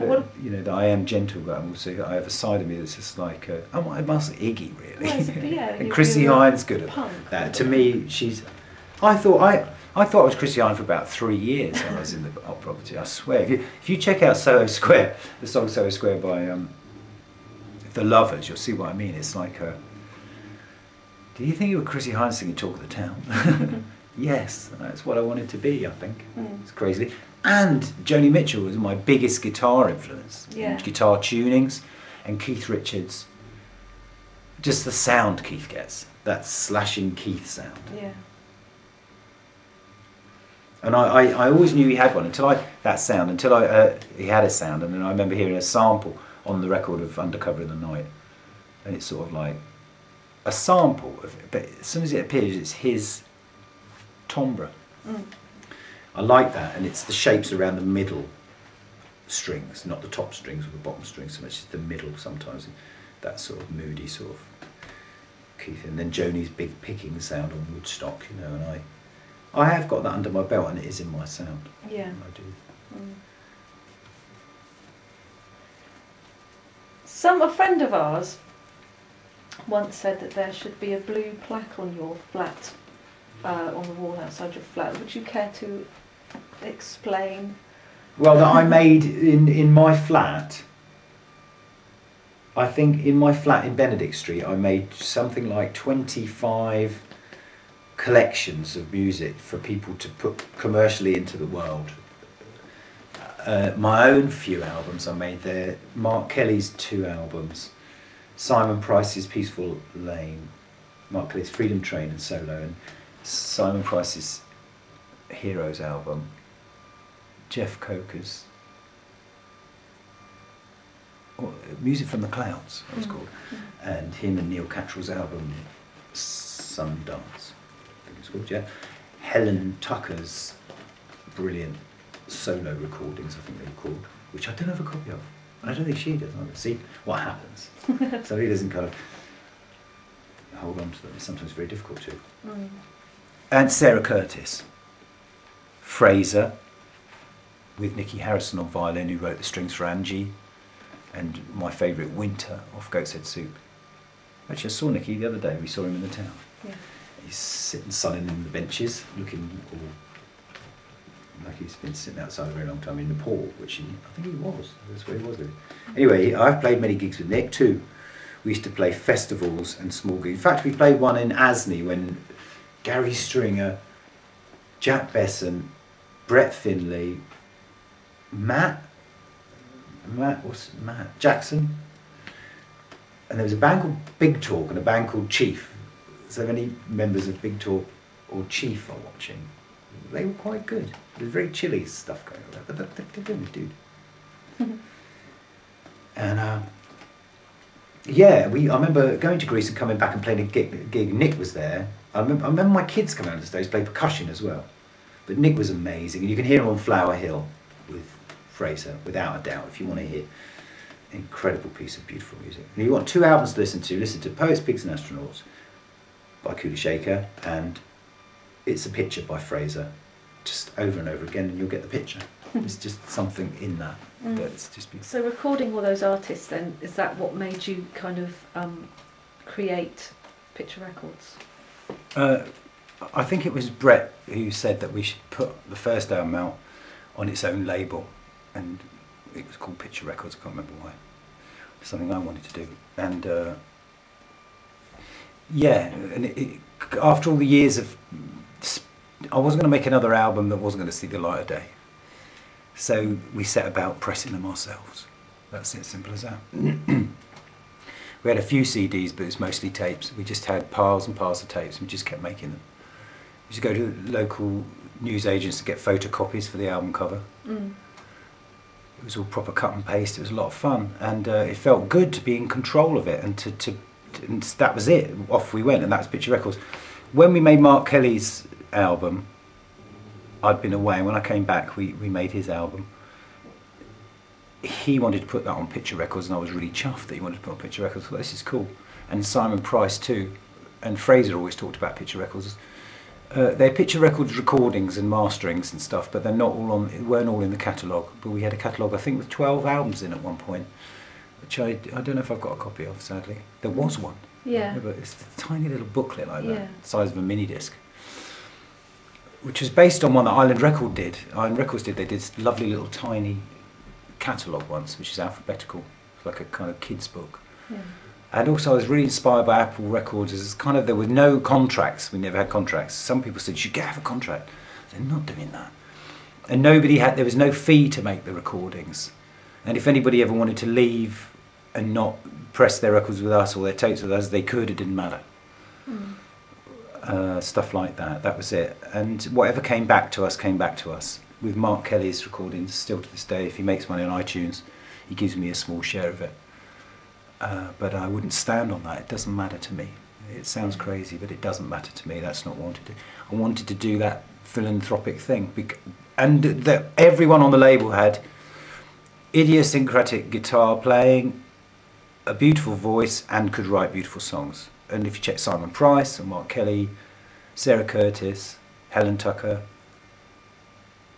But, you know, that I am gentle, but I'm also, I have a side of me that's just like, I must Iggy, really. Yeah, and Chrissie Hynde's good at that. To me, I thought I was Chrissie Hynde for about 3 years when I was in the art property, I swear. If you check out Soho Square, the song Soho Square by The Lovers, you'll see what I mean. It's like, do you think you were Chrissie Hynde singing Talk of the Town? Yes, that's what I wanted to be, I think. It's crazy. And Joni Mitchell was my biggest guitar influence. Yeah. Guitar tunings, and Keith Richards. Just the sound Keith gets, that slashing Keith sound. Yeah. And I always knew he had one until he had a sound, and then I remember hearing a sample on the record of Undercover in the Night, and it's sort of like a sample of it, but as soon as it appears, it's his timbre. I like that, and it's the shapes around the middle strings, not the top strings or the bottom strings so much as the middle sometimes, that sort of moody sort of Keith, and then Joni's big picking sound on Woodstock, you know, and I have got that under my belt, and it is in my sound. Yeah. I do. A friend of ours once said that there should be a blue plaque on your flat, on the wall outside your flat. Would you care to explain? Well, that I made in my flat. I think in my flat in Benedict Street, I made something like 25 collections of music for people to put commercially into the world. My own few albums I made there, Mark Kelly's 2 albums, Simon Price's Peaceful Lane, Mark Kelly's Freedom Train and solo, and Simon Price's Heroes album, Jeff Coker's Music from the Clouds, it was called, and him and Neil Cattrall's album Sundance, I think it's called, yeah. Helen Tucker's brilliant solo recordings, I think they were called, which I don't have a copy of. I don't think she does either. See what happens. So he doesn't kind of hold on to them. It's sometimes very difficult to. And Sarah Curtis, Fraser, with Nicky Harrison on violin, who wrote the strings for Angie, and my favourite Winter off Goat's Head Soup. Actually, I saw Nicky the other day. We saw him in the town. Yeah. He's sitting sunning in the benches, looking all like he's been sitting outside a very long time in the paull, which I think he was. That's where he was. Anyway, I've played many gigs with Nick too. We used to play festivals and small gigs. In fact, we played one in Asney when Gary Stringer, Jack Besson, Brett Finlay, Matt Jackson, and there was a band called Big Talk and a band called Chief. So if any members of Big Talk or Chief are watching, they were quite good. There was very chilly stuff going on, but they're good, dude. And yeah, I remember going to Greece and coming back and playing a gig. Nick was there. I remember my kids coming on the stage, play percussion as well. But Nick was amazing, and you can hear him on Flower Hill with Fraser, without a doubt, if you want to hear incredible piece of beautiful music. And you want 2 albums to listen to Poets, Pigs and Astronauts by Kula Shaker and It's a Picture by Fraser, just over and over again, and you'll get the picture. There's just something in that that's just beautiful. So recording all those artists then, is that what made you kind of create Picture Records? I think it was Brett who said that we should put the first album out on its own label, and it was called Picture Records. I can't remember why. Something I wanted to do, and yeah, and after all the years of, I wasn't going to make another album that wasn't going to see the light of day, so we set about pressing them ourselves. That's it, simple as that. We had a few CDs, but it's mostly tapes. We just had piles and piles of tapes, and we just kept making them. We used to go to local news agents to get photocopies for the album cover. It was all proper cut and paste. It was a lot of fun, and it felt good to be in control of it, and and that was it. Off we went, and that's Picture Records. When we made Mark Kelly's album, I'd been away, and when I came back, we made his album. He wanted to put that on Picture Records, and I was really chuffed that he wanted to put on Picture Records. I thought, this is cool. And Simon Price too, and Fraser always talked about Picture Records. They're picture records, recordings and masterings and stuff, but they're not all weren't all in the catalogue. But we had a catalogue, I think, with 12 albums in at one point, which I don't know if I've got a copy of, sadly. There was one. Yeah. But it's a tiny little booklet like that, Yeah. the size of a mini disc, which was based on one that Island Records did. They did this lovely little tiny catalogue once, which is alphabetical, like a kind of kids book. Yeah. And also I was really inspired by Apple Records as kind of, there were no contracts. We never had contracts. Some people said, you should have a contract. They're not doing that. And there was no fee to make the recordings. And if anybody ever wanted to leave and not press their records with us or their tapes with us, they could, it didn't matter. Stuff like that, that was it. And whatever came back to us. With Mark Kelly's recordings, still to this day, if he makes money on iTunes, he gives me a small share of it. But I wouldn't stand on that. It doesn't matter to me. It sounds crazy, but it doesn't matter to me. That's not what I wanted to do. I wanted to do that philanthropic thing. And everyone on the label had idiosyncratic guitar playing, a beautiful voice, and could write beautiful songs. And if you check Simon Price and Mark Kelly, Sarah Curtis, Helen Tucker,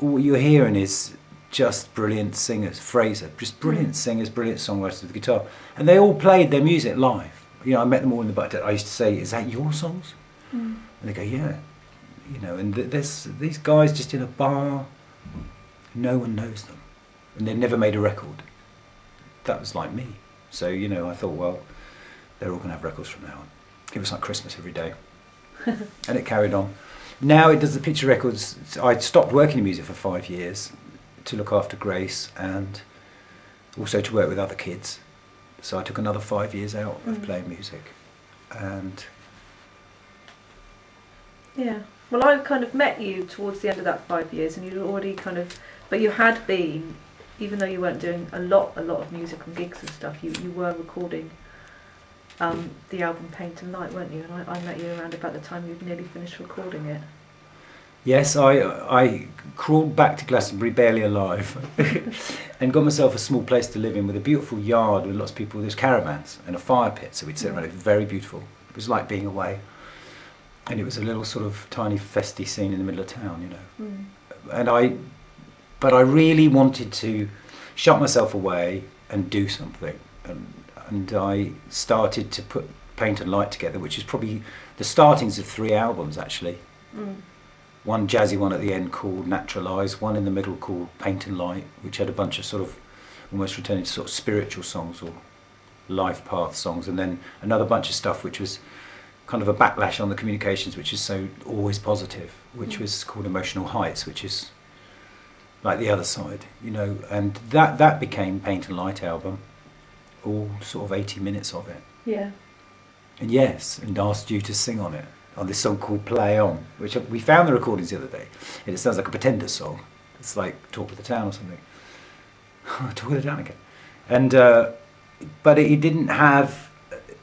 all you're hearing is just brilliant singers. Fraser, just brilliant singers, brilliant songwriters with the guitar, and they all played their music live. You know, I met them all in the bar. I used to say, "Is that your songs?" And they go, "Yeah." You know, and there's these guys just in a bar. No one knows them, and they've never made a record. That was like me. So you know, I thought, well, they're all going to have records from now on. It was like Christmas every day, and it carried on. Now it does the picture records. I stopped working in music for 5 years to look after Grace and also to work with other kids. So I took another 5 years out of playing music. And yeah, well, I kind of met you towards the end of that 5 years, and you'd already but you had been, even though you weren't doing a lot of music and gigs and stuff, you were recording the album Paint and Light, weren't you? And I met you around about the time you'd nearly finished recording it. yes, I crawled back to Glastonbury barely alive and got myself a small place to live in with a beautiful yard with lots of people. There's caravans and a fire pit, so we'd sit around. It was very beautiful. It was like being away. And it was a little sort of tiny festy scene in the middle of town, you know. But I really wanted to shut myself away and do something. And I started to put Paint and Light together, which is probably the startings of 3 albums, actually. One jazzy one at the end called Naturalize, one in the middle called Paint and Light, which had a bunch of sort of almost returning to sort of spiritual songs or life path songs, and then another bunch of stuff which was kind of a backlash on the communications, which is so always positive, which was called Emotional Heights, which is like the other side, you know. And that became Paint and Light album, all sort of 80 minutes of it. Yeah. And yes, and asked you to sing on it, on this song called Play On, which we found the recordings the other day, and it sounds like a Pretender song. It's like Talk of the Town or something. Talk of the Town again. And but it didn't have,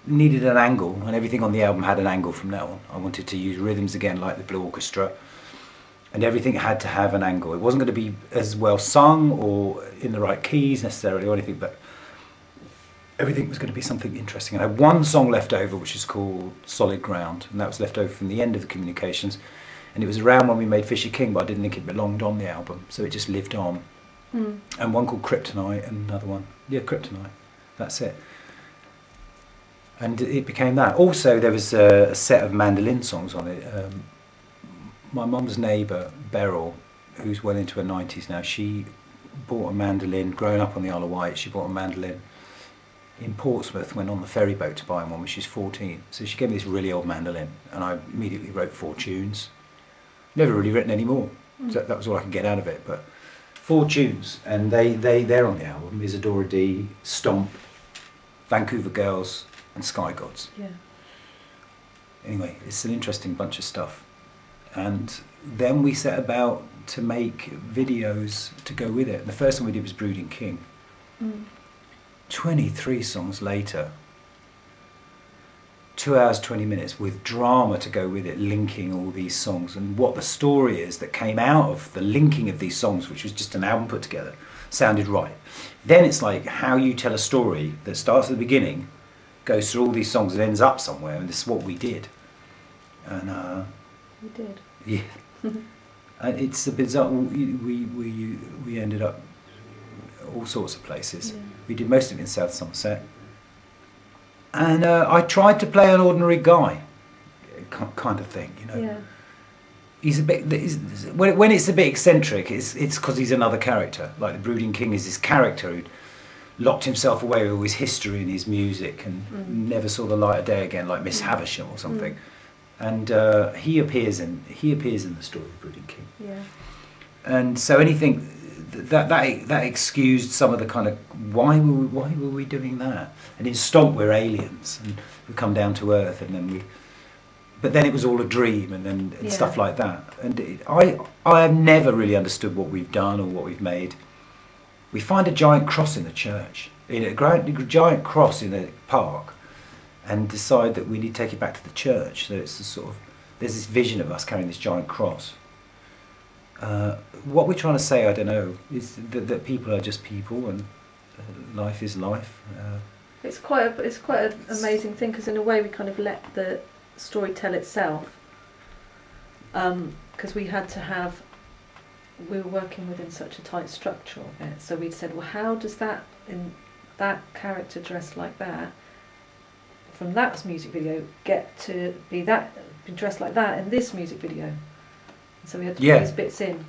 needed an angle, and everything on the album had an angle from now on. I wanted to use rhythms again like the Blue Orchestra, and everything had to have an angle. It wasn't going to be as well sung or in the right keys necessarily or anything, but everything was going to be something interesting. I had one song left over which is called Solid Ground, and that was left over from the end of the communications, and it was around when we made Fisher King, but I didn't think it belonged on the album, so it just lived on. And one called Kryptonite, and another one, Kryptonite, that's it. And it became that. Also there was a set of mandolin songs on it. My mum's neighbour, Beryl, who's well into her 90s now, she bought a mandolin, growing up on the Isle of Wight, she bought a mandolin in Portsmouth, went on the ferry boat to buy one when she was 14. So she gave me this really old mandolin, and I immediately wrote 4 tunes. Never really written any more. So that was all I could get out of it, but 4 tunes, and they're on the album. Isadora D, Stomp, Vancouver Girls, and Sky Gods. Yeah. Anyway, it's an interesting bunch of stuff. And then we set about to make videos to go with it. The first one we did was Brooding King. 23 songs later, 2 hours 20 minutes with drama to go with it, linking all these songs, and what the story is that came out of the linking of these songs, which was just an album put together, sounded right. Then it's like how you tell a story that starts at the beginning, goes through all these songs and ends up somewhere, and this is what we did. And we did. Yeah. And it's a bizarre. We ended up all sorts of places. Yeah. We did most of it in South Somerset. And I tried to play an ordinary guy, kind of thing, you know. Yeah. He's a bit. When it's a bit eccentric, it's because he's another character. Like the Brooding King is this character who locked himself away with all his history and his music and never saw the light of day again, like Miss Havisham or something. And he appears in the story of Brooding King. Yeah. And so anything that excused some of the kind of why were we doing that? And in Stomp we're aliens and we come down to earth, and then but then it was all a dream, and stuff like that. And I have never really understood what we've done or what we've made. We find a giant cross in the church, a giant cross in a park, and decide that we need to take it back to the church. So it's there's this vision of us carrying this giant cross. What we're trying to say, I don't know, is that people are just people, and life is life. It's quite an amazing thing, because in a way we kind of let the story tell itself, because we were working within such a tight structure of it. So we'd said, well, how does that character dressed like that from that music video get to be dressed like that in this music video? And so we had to put these bits in.